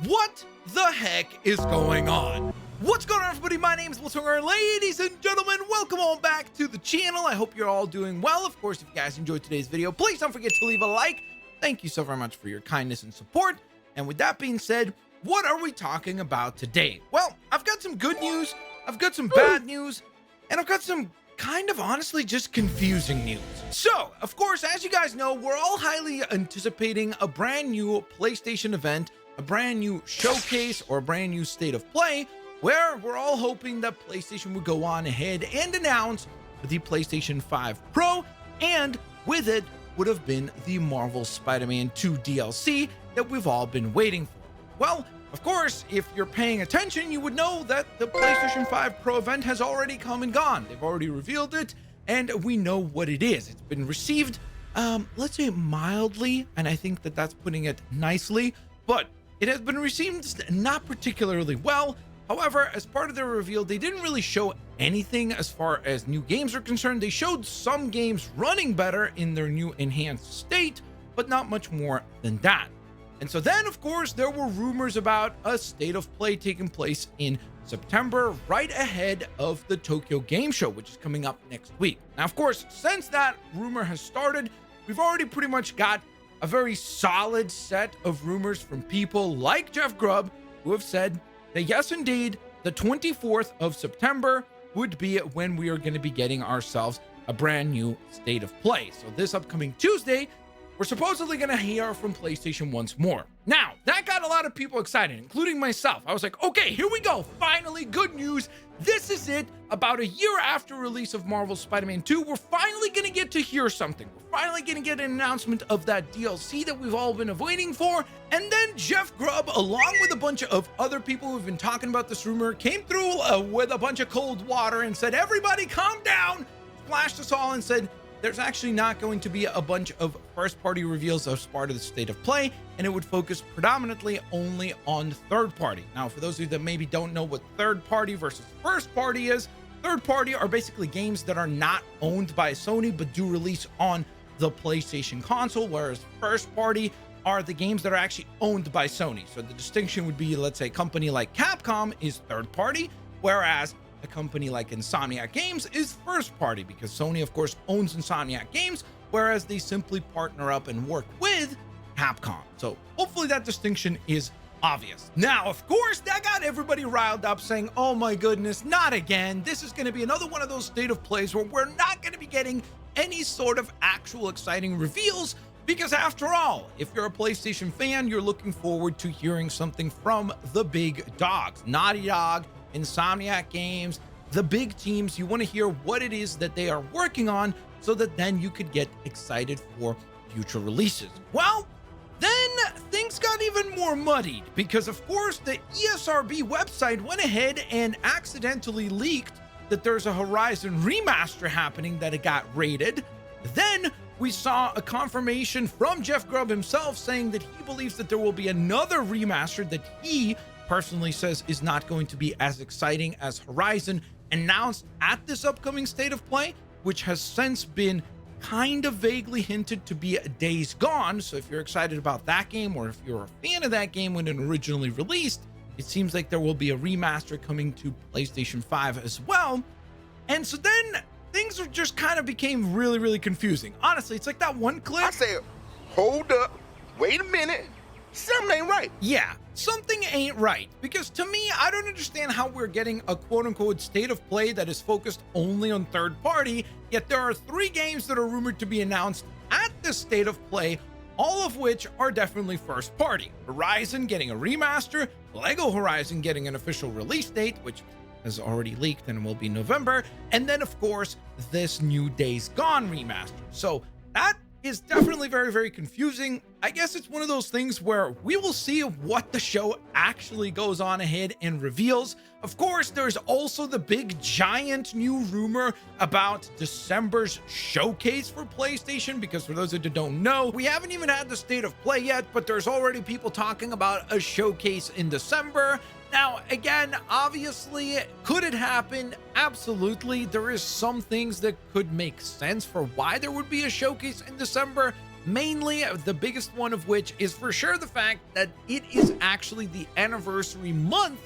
What the heck is going on? What's going on, everybody? My name is Blitzwinger. Ladies and gentlemen, welcome on back to the channel. I hope you're all doing well. Of course, if you guys enjoyed today's video, please don't forget to leave a like. Thank you so very much for your kindness and support. And with that being said, what are we talking about today? Well, I've got some good news, I've got some bad news, and I've got some kind of honestly just confusing news. So, of course, as you guys know, we're all highly anticipating a brand new PlayStation event, a brand new showcase, or a brand new state of play, where we're all hoping that PlayStation would go on ahead and announce the PlayStation 5 Pro, and with it would have been the Marvel Spider-Man 2 DLC that we've all been waiting for. Well, of course, if you're paying attention, you would know that the PlayStation 5 Pro event has already come and gone. They've already revealed it, and we know what it is. It's been received, let's say mildly, and I think that that's putting it nicely, but it has been received not particularly well. However, as part of their reveal, they didn't really show anything as far as new games are concerned. They showed some games running better in their new enhanced state, but not much more than that. And so then, of course, there were rumors about a state of play taking place in September, right ahead of the Tokyo Game Show, which is coming up next week. Now, of course, since that rumor has started, we've already pretty much got a very solid set of rumors from people like Jeff Grubb, who have said that yes, indeed, the 24th of September would be when we are going to be getting ourselves a brand new state of play. So this upcoming Tuesday, we're supposedly going to hear from PlayStation once more. Now, that got a lot of people excited, including myself. I was like, okay, here we go. Finally, good news. This is it. About a year after release of Marvel Spider-Man 2, we're finally going to get to hear something. We're finally going to get an announcement of that DLC that we've all been waiting for. And then Jeff Grubb, along with a bunch of other people who've been talking about this rumor, came through with a bunch of cold water and said, everybody calm down, flashed us all and said, there's actually not going to be a bunch of first-party reveals as part of the state of play, and it would focus predominantly only on third-party. Now, for those of you that maybe don't know what third-party versus first-party is, third-party are basically games that are not owned by Sony but do release on the PlayStation console, whereas first-party are the games that are actually owned by Sony. So the distinction would be, let's say, a company like Capcom is third-party, whereas a company like Insomniac Games is first party, because Sony, of course, owns Insomniac Games, whereas they simply partner up and work with Capcom. So hopefully that distinction is obvious. Now, of course, that got everybody riled up saying, oh my goodness, not again. This is going to be another one of those state of plays where we're not going to be getting any sort of actual exciting reveals, because after all, if you're a PlayStation fan, you're looking forward to hearing something from the big dogs, Naughty Dog, Insomniac Games, the big teams. You want to hear what it is that they are working on so that then you could get excited for future releases. Well, then things got even more muddied, because of course the ESRB website went ahead and accidentally leaked that there's a Horizon remaster happening, that it got rated. Then we saw a confirmation from Jeff Grubb himself saying that he believes that there will be another remaster that he personally says is not going to be as exciting as Horizon, announced at this upcoming state of play, which has since been kind of vaguely hinted to be Days Gone. So if you're excited about that game, or if you're a fan of that game when it originally released, it seems like there will be a remaster coming to PlayStation 5 as well. And so then things just kind of became really, really confusing. Honestly, it's like that one clip. I said, hold up, wait a minute. Something ain't right. Yeah, something ain't right. Because to me, I don't understand how we're getting a quote-unquote state of play that is focused only on third party, yet there are 3 games that are rumored to be announced at this state of play, all of which are definitely first party. Horizon getting a remaster, Lego Horizon getting an official release date, which has already leaked and will be November, and then of course this new Days Gone remaster. So that is definitely very, very confusing. I guess it's one of those things where we will see what the show actually goes on ahead and reveals. Of course, there's also the big giant new rumor about December's showcase for PlayStation, because for those of you who don't know, we haven't even had the state of play yet, but there's already people talking about a showcase in December. Now, again, obviously, could it happen? Absolutely. There is some things that could make sense for why there would be a showcase in December. mainly the biggest one of which is for sure the fact that it is actually the anniversary month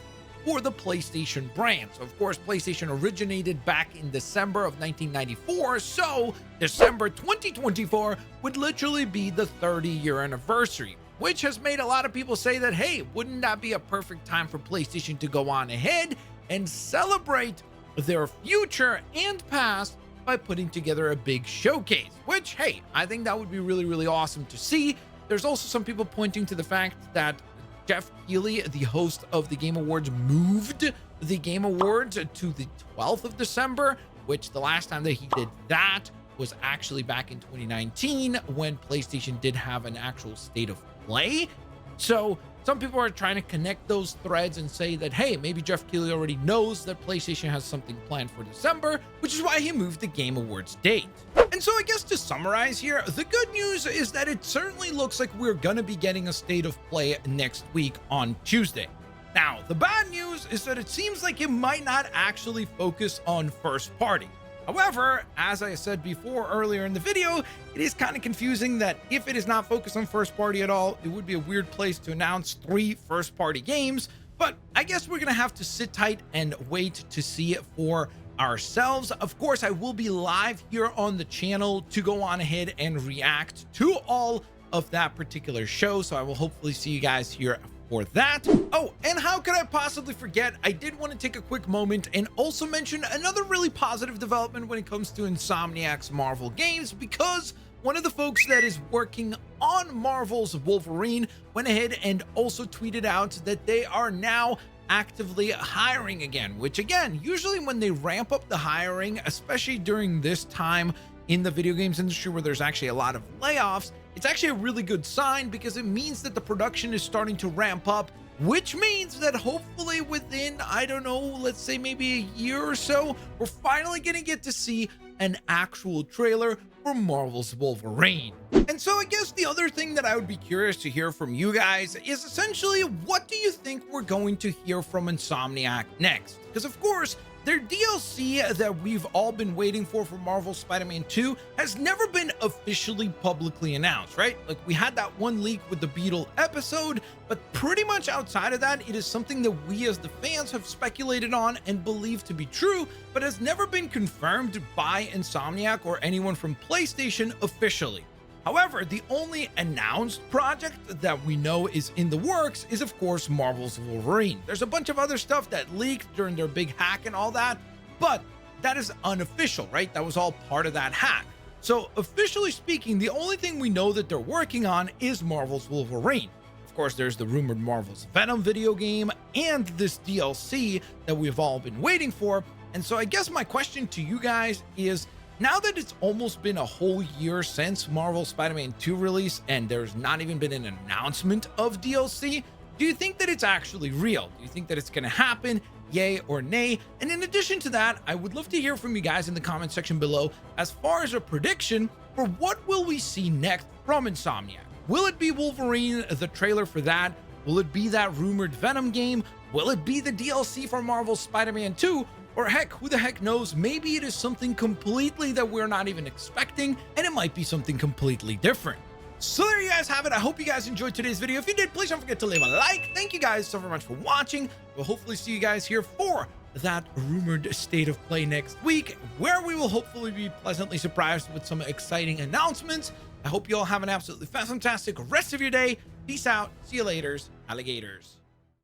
for the PlayStation brand. So of course, PlayStation originated back in December of 1994, so December 2024 would literally be the 30-year anniversary, which has made a lot of people say that, hey, wouldn't that be a perfect time for PlayStation to go on ahead and celebrate their future and past by putting together a big showcase, which, hey, I think that would be really, really awesome to see. There's also some people pointing to the fact that Jeff Keighley, the host of the Game Awards, moved the Game Awards to the 12th of December, which the last time that he did that was actually back in 2019 when PlayStation did have an actual state of play. So some people are trying to connect those threads and say that, hey, maybe Jeff Keighley already knows that PlayStation has something planned for December, which is why he moved the Game Awards date. And so I guess to summarize here, the good news is that it certainly looks like we're going to be getting a state of play next week on Tuesday. Now, the bad news is that it seems like it might not actually focus on first party. However, as I said before earlier in the video, it is kind of confusing that if it is not focused on first party at all, it would be a weird place to announce 3 first party games. But I guess we're going to have to sit tight and wait to see it for ourselves. Of course, I will be live here on the channel to go on ahead and react to all of that particular show. So I will hopefully see you guys here for that. Oh, and how could I possibly forget? I did want to take a quick moment and also mention another really positive development when it comes to Insomniac's Marvel games, because one of the folks that is working on Marvel's Wolverine went ahead and also tweeted out that they are now actively hiring again, which again, usually when they ramp up the hiring, especially during this time in the video games industry where there's actually a lot of layoffs, it's actually a really good sign because it means that the production is starting to ramp up, which means that hopefully within, I don't know, let's say maybe a year or so, we're finally going to get to see an actual trailer for Marvel's Wolverine. And so I guess the other thing that I would be curious to hear from you guys is essentially, what do you think we're going to hear from Insomniac next? Because of course, their DLC that we've all been waiting for Marvel's Spider-Man 2 has never been officially publicly announced, right? Like, we had that one leak with the Beetle episode, but pretty much outside of that, it is something that we as the fans have speculated on and believed to be true, but has never been confirmed by Insomniac or anyone from PlayStation officially. However, the only announced project that we know is in the works is, of course, Marvel's Wolverine. There's a bunch of other stuff that leaked during their big hack and all that, but that is unofficial, right? That was all part of that hack. So officially speaking, the only thing we know that they're working on is Marvel's Wolverine. Of course, there's the rumored Marvel's Venom video game and this DLC that we've all been waiting for. And so I guess my question to you guys is, now that it's almost been a whole year since Marvel's Spider-Man 2 release and there's not even been an announcement of DLC, do you think that it's actually real? Do you think that it's going to happen? Yay or nay? And in addition to that, I would love to hear from you guys in the comment section below as far as a prediction for what will we see next from Insomniac. Will it be Wolverine, the trailer for that? Will it be that rumored Venom game? Will it be the DLC for Marvel's Spider-Man 2? Or heck, who the heck knows, maybe it is something completely that we're not even expecting, and it might be something completely different. So there you guys have it. I hope you guys enjoyed today's video. If you did, please don't forget to leave a like. Thank you guys so very much for watching. We'll hopefully see you guys here for that rumored state of play next week, where we will hopefully be pleasantly surprised with some exciting announcements. I hope you all have an absolutely fantastic rest of your day. Peace out. See you later, alligators.